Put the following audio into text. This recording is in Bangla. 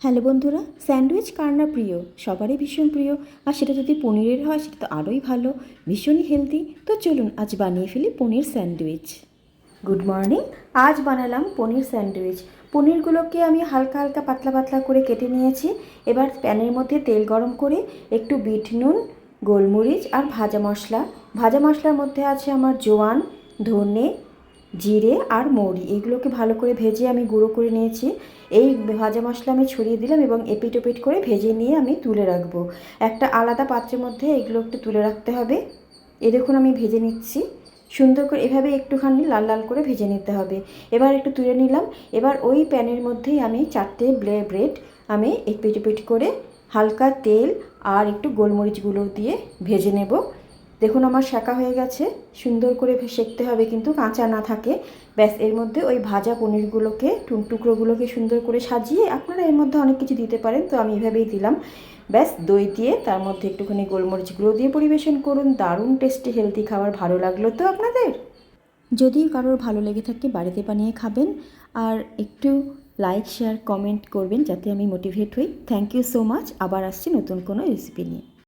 হ্যালো বন্ধুরা, স্যান্ডউইচ কার না প্রিয়? সবারই ভীষণ প্রিয়। আর সেটা যদি পনিরের হয় সেটা তো আরোই ভালো, ভীষণই হেলদি। তো চলুন আজ বানিয়ে ফেলি পনির স্যান্ডউইচ। Good morning. আজ বানালাম পনির স্যান্ডউইচ। পনিরগুলোকে আমি হালকা হালকা পাতলা পাতলা করে কেটে নিয়েছি। এবার প্যানের মধ্যে তেল গরম করে একটু বিট নুন, গোলমরিচ আর ভাজা মশলার মধ্যে আছে আমার জোয়ান, ধনে, জিরে আর মৌরি। এগুলোকে ভালো করে ভেজে আমি গুঁড়ো করে নিয়েছি। এই ভাজা মশলা আমি ছড়িয়ে দিলাম এবং এপিট ওপিট করে ভেজে নিয়ে আমি তুলে রাখবো। একটা আলাদা পাত্রের মধ্যে এগুলো একটু তুলে রাখতে হবে। এ দেখুন আমি ভেজে নিচ্ছি সুন্দর করে, এভাবে একটুখানি লাল লাল করে ভেজে নিতে হবে। এবার একটু তুলে নিলাম। এবার ওই প্যানের মধ্যেই আমি 4টে ব্রেড আমি এপিট ওপিট করে হালকা তেল আর একটু গোলমরিচ গুঁড়ো দিয়ে ভেজে নেব। দেখুন আমার সেঁকা হয়ে গেছে। সুন্দর করে সেঁকতে হবে কিন্তু কাঁচা না থাকে। ব্যাস, এর মধ্যে ওই ভাজা পনিরগুলোকে টুকরোগুলোকে সুন্দর করে সাজিয়ে, আপনারা এর মধ্যে অনেক কিছু দিতে পারেন, তো আমি এভাবেই দিলাম। ব্যাস, দই দিয়ে তার মধ্যে একটুখানি গোলমরিচ গুঁড়ো দিয়ে পরিবেশন করুন। দারুণ টেস্টি হেলদি খাবার। ভালো লাগলো তো আপনাদের? যদি কারোর ভালো লেগে থাকে বাড়িতে বানিয়ে খাবেন, আর একটু লাইক শেয়ার কমেন্ট করবেন যাতে আমি মোটিভেট হই। Thank you so much. আবার আসছি নতুন কোনো রেসিপি নিয়ে।